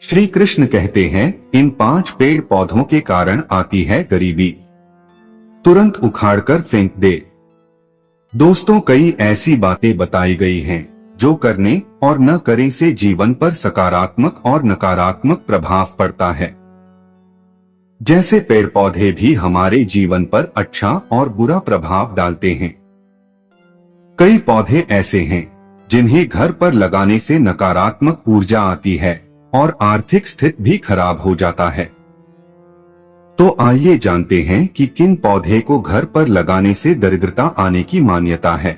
श्री कृष्ण कहते हैं, इन 5 पेड़ पौधों के कारण आती है गरीबी, तुरंत उखाड़कर फेंक दे। दोस्तों, कई ऐसी बातें बताई गई हैं जो करने और न करने से जीवन पर सकारात्मक और नकारात्मक प्रभाव पड़ता है। जैसे पेड़ पौधे भी हमारे जीवन पर अच्छा और बुरा प्रभाव डालते हैं। कई पौधे ऐसे हैं जिन्हें घर पर लगाने से नकारात्मक ऊर्जा आती है और आर्थिक स्थिति भी खराब हो जाता है। तो आइए जानते हैं कि किन पौधे को घर पर लगाने से दरिद्रता आने की मान्यता है।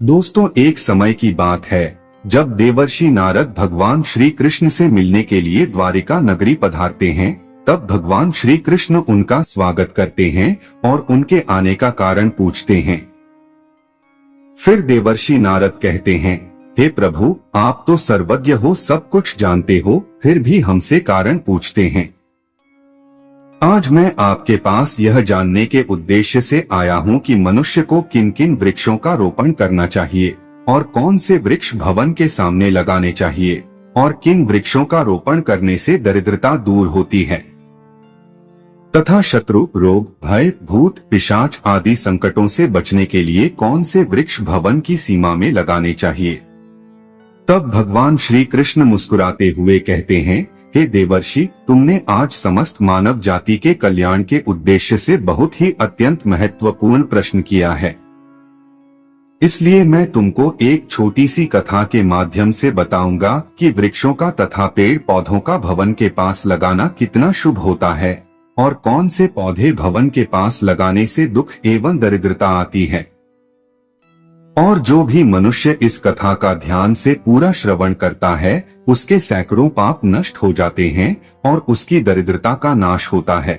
दोस्तों, एक समय की बात है जब देवर्षि नारद भगवान श्री कृष्ण से मिलने के लिए द्वारिका नगरी पधारते हैं। तब भगवान श्री कृष्ण उनका स्वागत करते हैं और उनके आने का कारण पूछते हैं। फिर देवर्षि नारद कहते हैं, हे प्रभु, आप तो सर्वज्ञ हो, सब कुछ जानते हो, फिर भी हमसे कारण पूछते हैं। आज मैं आपके पास यह जानने के उद्देश्य से आया हूँ कि मनुष्य को किन किन वृक्षों का रोपण करना चाहिए और कौन से वृक्ष भवन के सामने लगाने चाहिए और किन वृक्षों का रोपण करने से दरिद्रता दूर होती है तथा शत्रु, रोग, भय, भूत, पिशाच आदि संकटों से बचने के लिए कौन से वृक्ष भवन की सीमा में लगाने चाहिए। तब भगवान श्री कृष्ण मुस्कुराते हुए कहते हैं, हे देवर्षि, तुमने आज समस्त मानव जाति के कल्याण के उद्देश्य से बहुत ही अत्यंत महत्वपूर्ण प्रश्न किया है। इसलिए मैं तुमको एक छोटी सी कथा के माध्यम से बताऊंगा कि वृक्षों का तथा पेड़ पौधों का भवन के पास लगाना कितना शुभ होता है और कौन से पौधे भवन के पास लगाने से दुख एवं दरिद्रता आती है। और जो भी मनुष्य इस कथा का ध्यान से पूरा श्रवण करता है, उसके सैकड़ों पाप नष्ट हो जाते हैं और उसकी दरिद्रता का नाश होता है।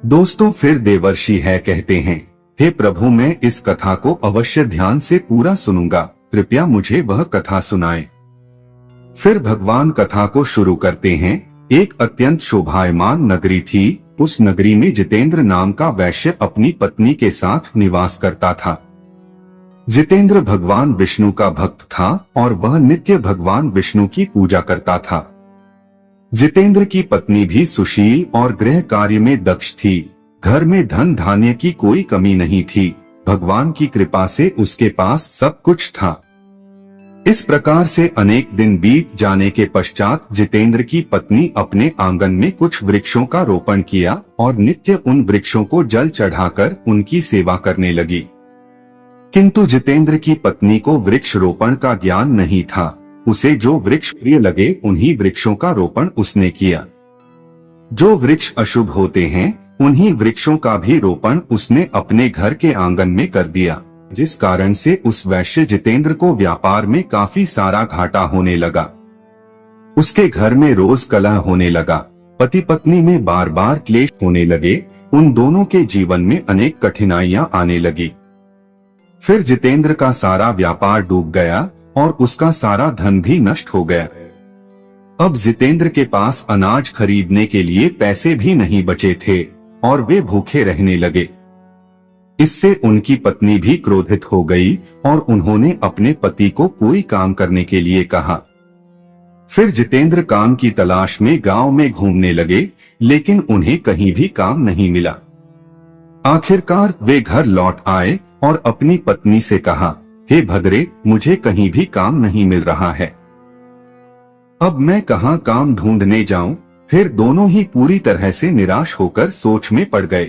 दोस्तों, फिर देवर्षि है कहते हैं, हे प्रभु, मैं इस कथा को अवश्य ध्यान से पूरा सुनूंगा, कृपया मुझे वह कथा सुनाएं। फिर भगवान कथा को शुरू करते हैं। एक अत्यंत शोभायमान नगरी थी। उस नगरी में जितेंद्र नाम का वैश्य अपनी पत्नी के साथ निवास करता था। जितेंद्र भगवान विष्णु का भक्त था और वह नित्य भगवान विष्णु की पूजा करता था। जितेंद्र की पत्नी भी सुशील और गृह कार्य में दक्ष थी। घर में धन धान्य की कोई कमी नहीं थी। भगवान की कृपा से उसके पास सब कुछ था। इस प्रकार से अनेक दिन बीत जाने के पश्चात जितेंद्र की पत्नी अपने आंगन में कुछ वृक्षों का रोपण किया और नित्य उन वृक्षों को जल चढ़ाकर उनकी सेवा करने लगी। किंतु जितेंद्र की पत्नी को वृक्ष रोपण का ज्ञान नहीं था। उसे जो वृक्ष प्रिय लगे उन्हीं वृक्षों का रोपण उसने किया। जो वृक्ष अशुभ होते हैं उन्हीं वृक्षों का भी रोपण उसने अपने घर के आंगन में कर दिया, जिस कारण से उस वैश्य जितेंद्र को व्यापार में काफी सारा घाटा होने लगा। उसके घर में रोज कलह होने लगा। पति पत्नी में बार बार क्लेश होने लगे। उन दोनों के जीवन में अनेक कठिनाइयां आने लगी। फिर जितेंद्र का सारा व्यापार डूब गया और उसका सारा धन भी नष्ट हो गया। अब जितेंद्र के पास अनाज खरीदने के लिए पैसे भी नहीं बचे थे और वे भूखे रहने लगे। इससे उनकी पत्नी भी क्रोधित हो गई और उन्होंने अपने पति को कोई काम करने के लिए कहा। फिर जितेंद्र काम की तलाश में गांव में घूमने लगे, लेकिन उन्हें कहीं भी काम नहीं मिला। आखिरकार वे घर लौट आए और अपनी पत्नी से कहा, हे भद्रे, मुझे कहीं भी काम नहीं मिल रहा है। अब मैं कहाँ काम ढूंढने जाऊं? फिर दोनों ही पूरी तरह से निराश होकर सोच में पड़ गए।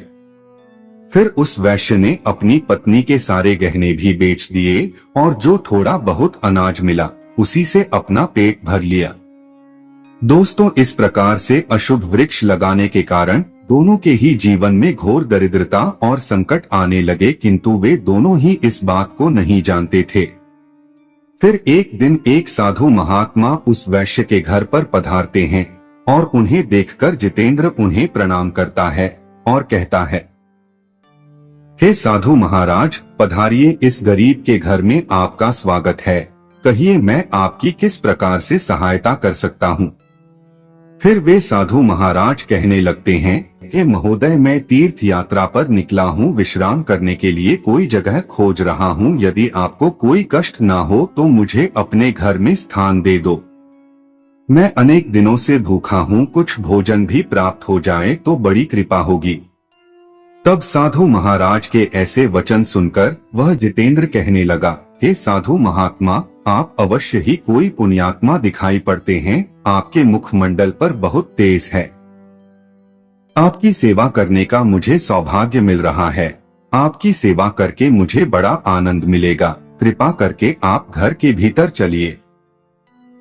फिर उस वैश्य ने अपनी पत्नी के सारे गहने भी बेच दिए और जो थोड़ा बहुत अनाज मिला उसी से अपना पेट भर लिया। दोस्तों, इस प्रकार से अशुभ वृक्ष लगाने के कारण दोनों के ही जीवन में घोर दरिद्रता और संकट आने लगे, किंतु वे दोनों ही इस बात को नहीं जानते थे। फिर एक दिन एक साधु महात्मा उस वैश्य के घर पर पधारते हैं और उन्हें देखकर जितेंद्र उन्हें प्रणाम करता है और कहता है, हे साधु महाराज, पधारिए, इस गरीब के घर में आपका स्वागत है। कहिए मैं आपकी किस प्रकार से सहायता कर सकता हूँ। फिर वे साधु महाराज कहने लगते हैं, हे महोदय, मैं तीर्थ यात्रा पर निकला हूँ, विश्राम करने के लिए कोई जगह खोज रहा हूँ। यदि आपको कोई कष्ट ना हो तो मुझे अपने घर में स्थान दे दो। मैं अनेक दिनों से भूखा हूँ, कुछ भोजन भी प्राप्त हो जाए तो बड़ी कृपा होगी। तब साधु महाराज के ऐसे वचन सुनकर वह जितेंद्र कहने लगा, हे साधु महात्मा, आप अवश्य ही कोई पुण्यात्मा दिखाई पड़ते हैं। आपके मुखमंडल पर बहुत तेज है। आपकी सेवा करने का मुझे सौभाग्य मिल रहा है। आपकी सेवा करके मुझे बड़ा आनंद मिलेगा। कृपा करके आप घर के भीतर चलिए।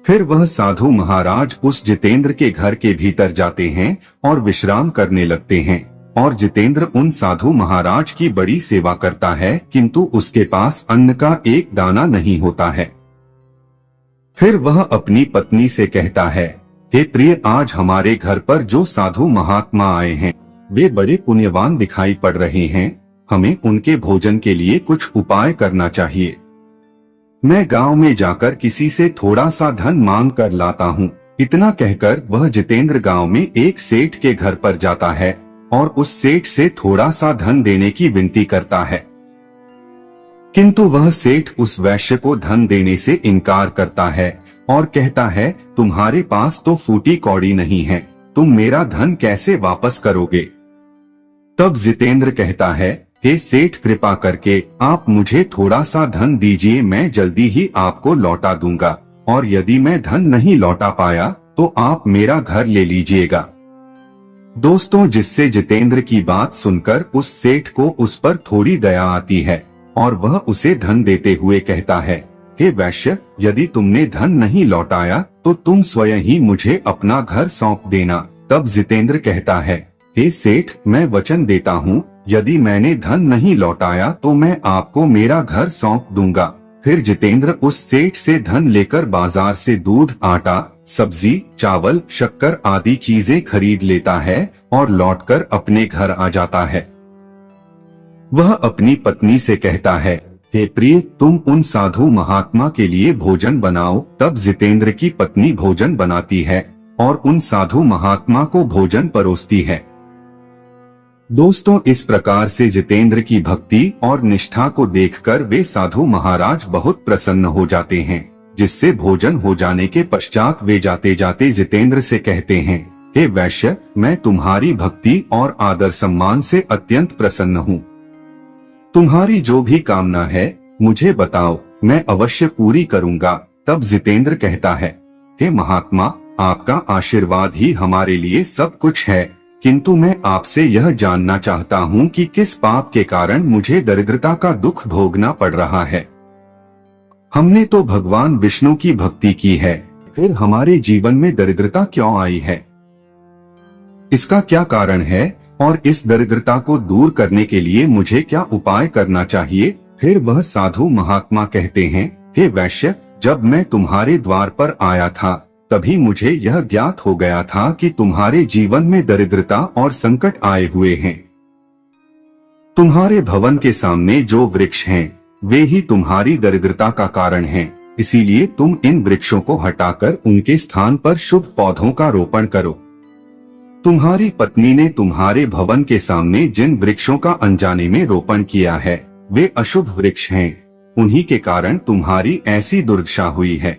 फिर वह साधु महाराज उस जितेंद्र के घर के भीतर जाते हैं और विश्राम करने लगते हैं। और जितेंद्र उन साधु महाराज की बड़ी सेवा करता है, किंतु उसके पास अन्न का एक दाना नहीं होता है। फिर वह अपनी पत्नी से कहता है, हे प्रिय, आज हमारे घर पर जो साधु महात्मा आए हैं वे बड़े पुण्यवान दिखाई पड़ रहे हैं। हमें उनके भोजन के लिए कुछ उपाय करना चाहिए। मैं गांव में जाकर किसी से थोड़ा सा धन मांग कर लाता हूँ। इतना कहकर वह जितेंद्र गांव में एक सेठ के घर पर जाता है और उस सेठ से थोड़ा सा धन देने की विनती करता है, किंतु वह सेठ उस वैश्य को धन देने से इनकार करता है और कहता है, तुम्हारे पास तो फूटी कौड़ी नहीं है, तुम मेरा धन कैसे वापस करोगे। तब जितेंद्र कहता है, हे सेठ, कृपा करके आप मुझे थोड़ा सा धन दीजिए, मैं जल्दी ही आपको लौटा दूंगा, और यदि मैं धन नहीं लौटा पाया तो आप मेरा घर ले लीजिएगा। दोस्तों, जिससे जितेंद्र की बात सुनकर उस सेठ को उस पर थोड़ी दया आती है और वह उसे धन देते हुए कहता है, हे वैश्य, यदि तुमने धन नहीं लौटाया तो तुम स्वयं ही मुझे अपना घर सौंप देना। तब जितेंद्र कहता है, हे सेठ, मैं वचन देता हूँ, यदि मैंने धन नहीं लौटाया तो मैं आपको मेरा घर सौंप दूंगा। फिर जितेंद्र उस सेठ से धन लेकर बाजार से दूध, आटा, सब्जी, चावल, शक्कर आदि चीजें खरीद लेता है और लौटकर अपने घर आ जाता है। वह अपनी पत्नी से कहता है, हे प्रिय, तुम उन साधु महात्मा के लिए भोजन बनाओ। तब जितेंद्र की पत्नी भोजन बनाती है और उन साधु महात्मा को भोजन परोसती है। दोस्तों, इस प्रकार से जितेंद्र की भक्ति और निष्ठा को देखकर वे साधु महाराज बहुत प्रसन्न हो जाते हैं, जिससे भोजन हो जाने के पश्चात वे जाते जाते जितेंद्र से कहते हैं, हे वैश्य, मैं तुम्हारी भक्ति और आदर सम्मान से अत्यंत प्रसन्न हूँ। तुम्हारी जो भी कामना है मुझे बताओ, मैं अवश्य पूरी करूँगा। तब जितेंद्र कहता है, हे महात्मा, आपका आशीर्वाद ही हमारे लिए सब कुछ है, किंतु मैं आपसे यह जानना चाहता हूँ कि किस पाप के कारण मुझे दरिद्रता का दुख भोगना पड़ रहा है। हमने तो भगवान विष्णु की भक्ति की है, फिर हमारे जीवन में दरिद्रता क्यों आई है? इसका क्या कारण है और इस दरिद्रता को दूर करने के लिए मुझे क्या उपाय करना चाहिए? फिर वह साधु महात्मा कहते हैं, हे वैश्य, जब मैं तुम्हारे द्वार पर आया था तभी मुझे यह ज्ञात हो गया था कि तुम्हारे जीवन में दरिद्रता और संकट आए हुए हैं। तुम्हारे भवन के सामने जो वृक्ष हैं, वे ही तुम्हारी दरिद्रता का कारण हैं। इसीलिए तुम इन वृक्षों को हटाकर उनके स्थान पर शुभ पौधों का रोपण करो। तुम्हारी पत्नी ने तुम्हारे भवन के सामने जिन वृक्षों का अनजाने में रोपण किया है वे अशुभ वृक्ष हैं, उन्हीं के कारण तुम्हारी ऐसी दुर्दशा हुई है।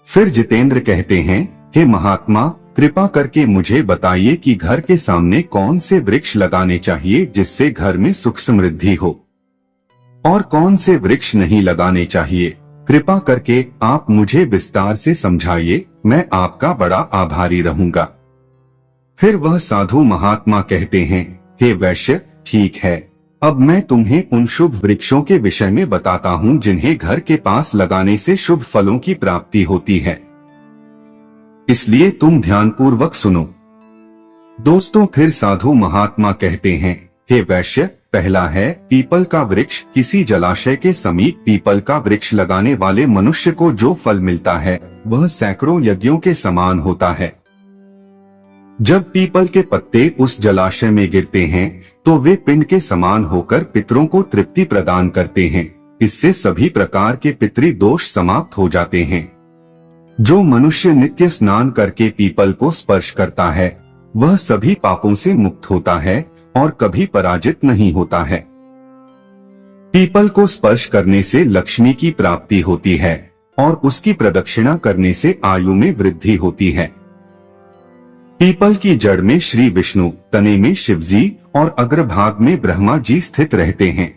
फिर जितेंद्र कहते हैं, हे महात्मा, कृपा करके मुझे बताइए कि घर के सामने कौन से वृक्ष लगाने चाहिए जिससे घर में सुख समृद्धि हो, और कौन से वृक्ष नहीं लगाने चाहिए। कृपा करके आप मुझे विस्तार से समझाइए, मैं आपका बड़ा आभारी रहूंगा। फिर वह साधु महात्मा कहते हैं, हे वैश्य, ठीक है, अब मैं तुम्हें उन शुभ वृक्षों के विषय में बताता हूँ जिन्हें घर के पास लगाने से शुभ फलों की प्राप्ति होती है, इसलिए तुम ध्यानपूर्वक सुनो। दोस्तों, फिर साधु महात्मा कहते हैं, हे वैश्य, पहला है पीपल का वृक्ष। किसी जलाशय के समीप पीपल का वृक्ष लगाने वाले मनुष्य को जो फल मिलता है वह सैकड़ों यज्ञों के समान होता है। जब पीपल के पत्ते उस जलाशय में गिरते हैं तो वे पिंड के समान होकर पितरों को तृप्ति प्रदान करते हैं। इससे सभी प्रकार के पितरी दोष समाप्त हो जाते हैं। जो मनुष्य नित्य स्नान करके पीपल को स्पर्श करता है वह सभी पापों से मुक्त होता है और कभी पराजित नहीं होता है। पीपल को स्पर्श करने से लक्ष्मी की प्राप्ति होती है और उसकी प्रदक्षिणा करने से आयु में वृद्धि होती है। पीपल की जड़ में श्री विष्णु, तने में शिवजी और अग्रभाग में ब्रह्मा जी स्थित रहते हैं।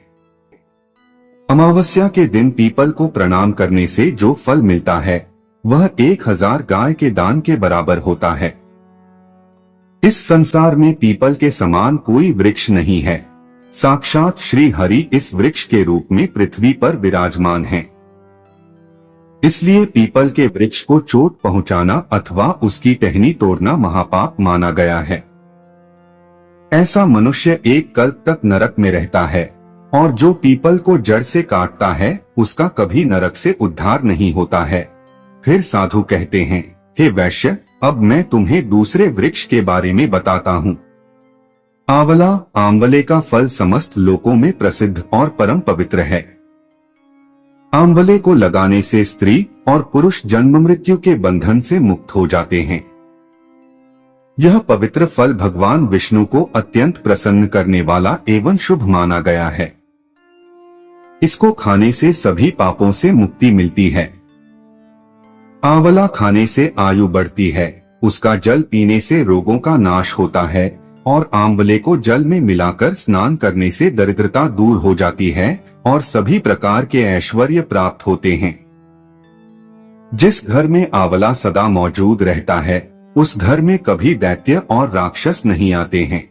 अमावस्या के दिन पीपल को प्रणाम करने से जो फल मिलता है वह 1000 गाय के दान के बराबर होता है। इस संसार में पीपल के समान कोई वृक्ष नहीं है। साक्षात श्री हरि इस वृक्ष के रूप में पृथ्वी पर विराजमान हैं। इसलिए पीपल के वृक्ष को चोट पहुंचाना अथवा उसकी टहनी तोड़ना महापाप माना गया है। ऐसा मनुष्य एक कल्प तक नरक में रहता है और जो पीपल को जड़ से काटता है उसका कभी नरक से उद्धार नहीं होता है। फिर साधु कहते हैं, हे वैश्य, अब मैं तुम्हें दूसरे वृक्ष के बारे में बताता हूँ। आंवला, आंवले का फल समस्त लोकों में प्रसिद्ध और परम पवित्र है। आंवले को लगाने से स्त्री और पुरुष जन्म मृत्यु के बंधन से मुक्त हो जाते हैं। यह पवित्र फल भगवान विष्णु को अत्यंत प्रसन्न करने वाला एवं शुभ माना गया है। इसको खाने से सभी पापों से मुक्ति मिलती है। आंवला खाने से आयु बढ़ती है, उसका जल पीने से रोगों का नाश होता है और आंवले को जल में मिलाकर स्नान करने से दरिद्रता दूर हो जाती है और सभी प्रकार के ऐश्वर्य प्राप्त होते हैं। जिस घर में आंवला सदा मौजूद रहता है उस घर में कभी दैत्य और राक्षस नहीं आते हैं।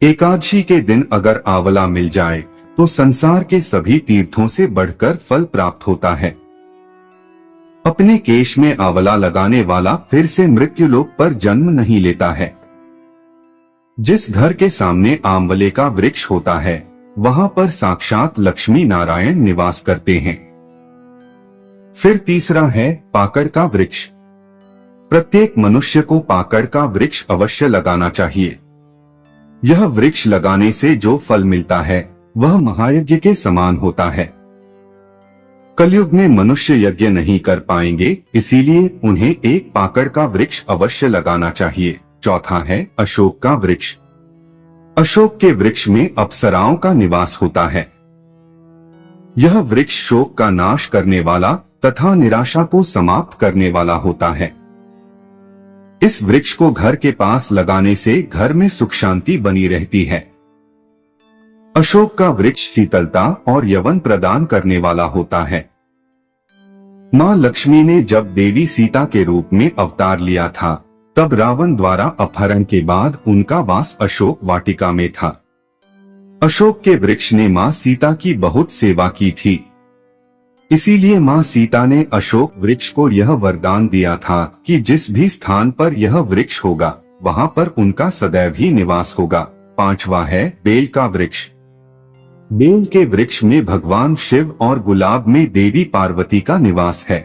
एकादशी के दिन अगर आंवला मिल जाए तो संसार के सभी तीर्थों से बढ़कर फल प्राप्त होता है। अपने केश में आंवला लगाने वाला फिर से मृत्युलोक पर जन्म नहीं लेता है। जिस घर के सामने आंवले का वृक्ष होता है वहां पर साक्षात लक्ष्मी नारायण निवास करते हैं। फिर तीसरा है पाकड़ का वृक्ष। प्रत्येक मनुष्य को पाकड़ का वृक्ष अवश्य लगाना चाहिए। यह वृक्ष लगाने से जो फल मिलता है वह महायज्ञ के समान होता है। कलयुग में मनुष्य यज्ञ नहीं कर पाएंगे, इसीलिए उन्हें एक पाकड़ का वृक्ष अवश्य लगाना चाहिए। चौथा है अशोक का वृक्ष। अशोक के वृक्ष में अप्सराओं का निवास होता है। यह वृक्ष शोक का नाश करने वाला तथा निराशा को समाप्त करने वाला होता है। इस वृक्ष को घर के पास लगाने से घर में सुख शांति बनी रहती है। अशोक का वृक्ष शीतलता और यवन प्रदान करने वाला होता है। मां लक्ष्मी ने जब देवी सीता के रूप में अवतार लिया था तब रावण द्वारा अपहरण के बाद उनका वास अशोक वाटिका में था। अशोक के वृक्ष ने मां सीता की बहुत सेवा की थी। इसीलिए मां सीता ने अशोक वृक्ष को यह वरदान दिया था कि जिस भी स्थान पर यह वृक्ष होगा वहां पर उनका सदैव ही निवास होगा। पांचवा है बेल का वृक्ष। बेल के वृक्ष में भगवान शिव और गुलाब में देवी पार्वती का निवास है।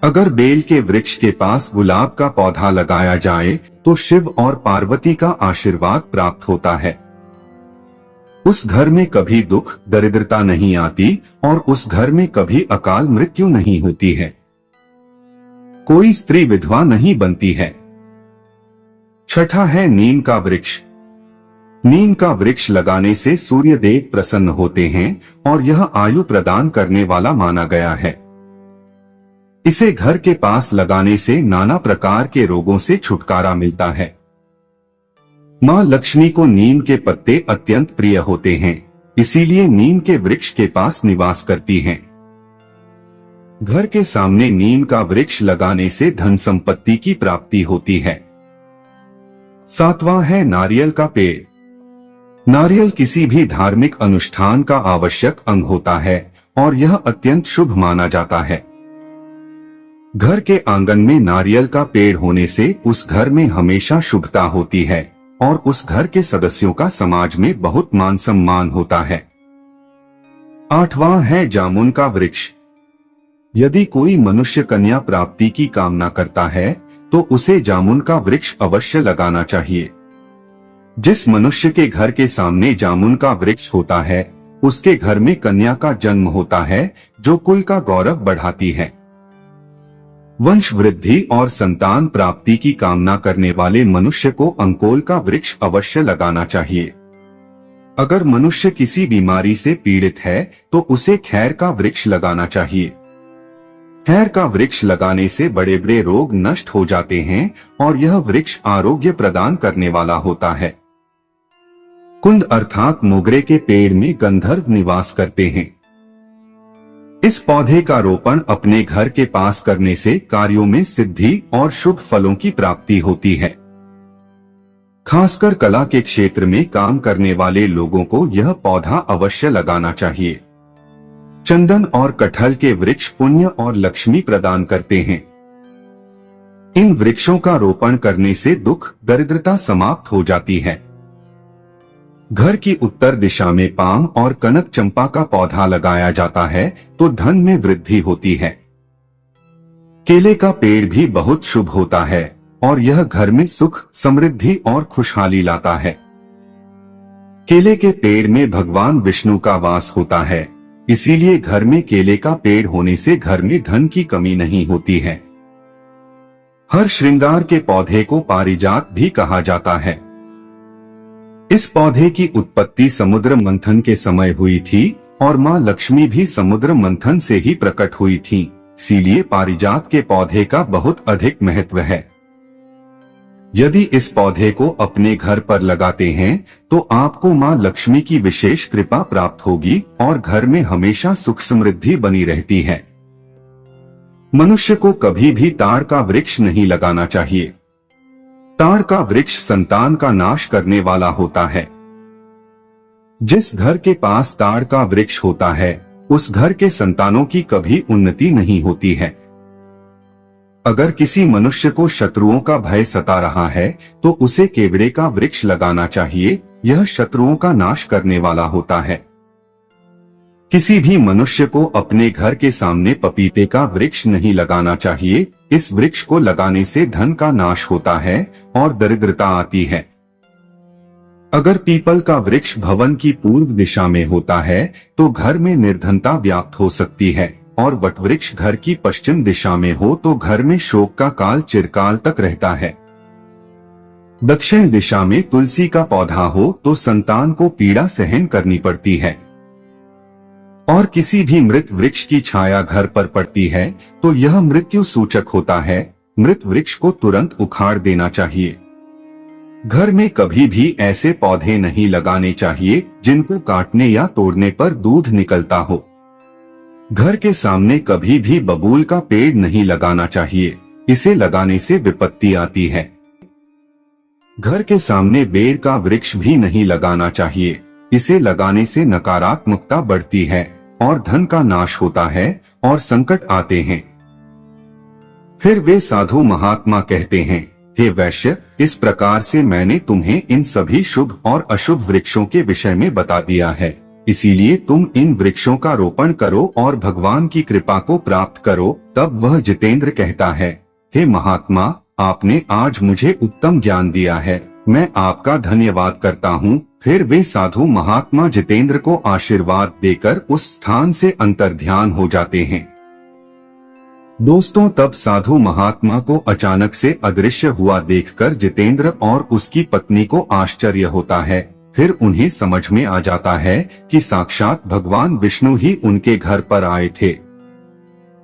अगर बेल के वृक्ष के पास गुलाब का पौधा लगाया जाए तो शिव और पार्वती का आशीर्वाद प्राप्त होता है। उस घर में कभी दुख दरिद्रता नहीं आती और उस घर में कभी अकाल मृत्यु नहीं होती है। कोई स्त्री विधवा नहीं बनती है। छठा है नीम का वृक्ष। नीम का वृक्ष लगाने से सूर्य देव प्रसन्न होते हैं और यह आयु प्रदान करने वाला माना गया है। इसे घर के पास लगाने से नाना प्रकार के रोगों से छुटकारा मिलता है। मां लक्ष्मी को नीम के पत्ते अत्यंत प्रिय होते हैं, इसीलिए नीम के वृक्ष के पास निवास करती हैं। घर के सामने नीम का वृक्ष लगाने से धन संपत्ति की प्राप्ति होती है। सातवां है नारियल का पेड़। नारियल किसी भी धार्मिक अनुष्ठान का आवश्यक अंग होता है और यह अत्यंत शुभ माना जाता है। घर के आंगन में नारियल का पेड़ होने से उस घर में हमेशा शुभता होती है और उस घर के सदस्यों का समाज में बहुत मान सम्मान होता है। आठवां है जामुन का वृक्ष। यदि कोई मनुष्य कन्या प्राप्ति की कामना करता है तो उसे जामुन का वृक्ष अवश्य लगाना चाहिए। जिस मनुष्य के घर के सामने जामुन का वृक्ष होता है उसके घर में कन्या का जन्म होता है जो कुल का गौरव बढ़ाती है। वंश वृद्धि और संतान प्राप्ति की कामना करने वाले मनुष्य को अंकोल का वृक्ष अवश्य लगाना चाहिए। अगर मनुष्य किसी बीमारी से पीड़ित है तो उसे खैर का वृक्ष लगाना चाहिए। खैर का वृक्ष लगाने से बड़े बड़े रोग नष्ट हो जाते हैं और यह वृक्ष आरोग्य प्रदान करने वाला होता है। कुंद अर्थात मोगरे के पेड़ में गंधर्व निवास करते हैं। इस पौधे का रोपण अपने घर के पास करने से कार्यों में सिद्धि और शुभ फलों की प्राप्ति होती है। खासकर कला के क्षेत्र में काम करने वाले लोगों को यह पौधा अवश्य लगाना चाहिए। चंदन और कटहल के वृक्ष पुण्य और लक्ष्मी प्रदान करते हैं। इन वृक्षों का रोपण करने से दुख दरिद्रता समाप्त हो जाती है। घर की उत्तर दिशा में पाम और कनक चंपा का पौधा लगाया जाता है तो धन में वृद्धि होती है। केले का पेड़ भी बहुत शुभ होता है और यह घर में सुख समृद्धि और खुशहाली लाता है। केले के पेड़ में भगवान विष्णु का वास होता है, इसीलिए घर में केले का पेड़ होने से घर में धन की कमी नहीं होती है। हर श्रृंगार के पौधे को पारिजात भी कहा जाता है। इस पौधे की उत्पत्ति समुद्र मंथन के समय हुई थी और मां लक्ष्मी भी समुद्र मंथन से ही प्रकट हुई थी, इसीलिए पारिजात के पौधे का बहुत अधिक महत्व है। यदि इस पौधे को अपने घर पर लगाते हैं तो आपको मां लक्ष्मी की विशेष कृपा प्राप्त होगी और घर में हमेशा सुख समृद्धि बनी रहती है। मनुष्य को कभी भी ताड़ का वृक्ष नहीं लगाना चाहिए। ताड़ का वृक्ष संतान का नाश करने वाला होता है। जिस घर के पास ताड़ का वृक्ष होता है उस घर के संतानों की कभी उन्नति नहीं होती है। अगर किसी मनुष्य को शत्रुओं का भय सता रहा है तो उसे केवड़े का वृक्ष लगाना चाहिए, यह शत्रुओं का नाश करने वाला होता है। किसी भी मनुष्य को अपने घर के सामने पपीते का वृक्ष नहीं लगाना चाहिए। इस वृक्ष को लगाने से धन का नाश होता है और दरिद्रता आती है। अगर पीपल का वृक्ष भवन की पूर्व दिशा में होता है तो घर में निर्धनता व्याप्त हो सकती है और वटवृक्ष घर की पश्चिम दिशा में हो तो घर में शोक का काल चिरकाल तक रहता है। दक्षिण दिशा में तुलसी का पौधा हो तो संतान को पीड़ा सहन करनी पड़ती है और किसी भी मृत वृक्ष की छाया घर पर पड़ती है तो यह मृत्यु सूचक होता है। मृत वृक्ष को तुरंत उखाड़ देना चाहिए। घर में कभी भी ऐसे पौधे नहीं लगाने चाहिए जिनको काटने या तोड़ने पर दूध निकलता हो। घर के सामने कभी भी बबूल का पेड़ नहीं लगाना चाहिए, इसे लगाने से विपत्ति आती है। घर के सामने बेर का वृक्ष भी नहीं लगाना चाहिए, इसे लगाने से नकारात्मकता बढ़ती है और धन का नाश होता है और संकट आते हैं। फिर वे साधु महात्मा कहते हैं, हे वैश्य, इस प्रकार से मैंने तुम्हें इन सभी शुभ और अशुभ वृक्षों के विषय में बता दिया है, इसीलिए तुम इन वृक्षों का रोपण करो और भगवान की कृपा को प्राप्त करो। तब वह जितेंद्र कहता है, हे महात्मा, आपने आज मुझे उत्तम ज्ञान दिया है, मैं आपका धन्यवाद करता हूँ। फिर वे साधु महात्मा जितेंद्र को आशीर्वाद देकर उस स्थान से अंतर्ध्यान हो जाते हैं। दोस्तों, तब साधु महात्मा को अचानक से अदृश्य हुआ देखकर जितेंद्र और उसकी पत्नी को आश्चर्य होता है। फिर उन्हें समझ में आ जाता है कि साक्षात भगवान विष्णु ही उनके घर पर आए थे।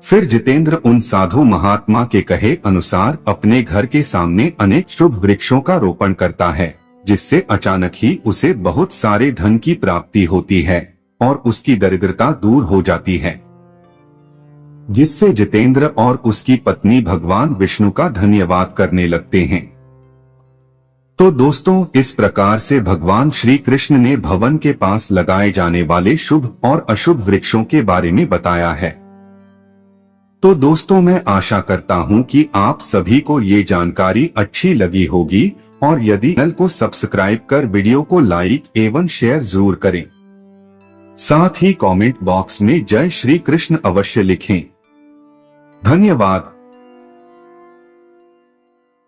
फिर जितेंद्र उन साधु महात्मा के कहे अनुसार अपने घर के सामने अनेक शुभ वृक्षों का रोपण करता है, जिससे अचानक ही उसे बहुत सारे धन की प्राप्ति होती है और उसकी दरिद्रता दूर हो जाती है, जिससे जितेंद्र और उसकी पत्नी भगवान विष्णु का धन्यवाद करने लगते हैं। तो दोस्तों, इस प्रकार से भगवान श्री कृष्ण ने भवन के पास लगाए जाने वाले शुभ और अशुभ वृक्षों के बारे में बताया है। तो दोस्तों, मैं आशा करता हूं कि आप सभी को ये जानकारी अच्छी लगी होगी और यदि चैनल को सब्सक्राइब कर वीडियो को लाइक एवं शेयर जरूर करें। साथ ही कमेंट बॉक्स में जय श्री कृष्ण अवश्य लिखें। धन्यवाद।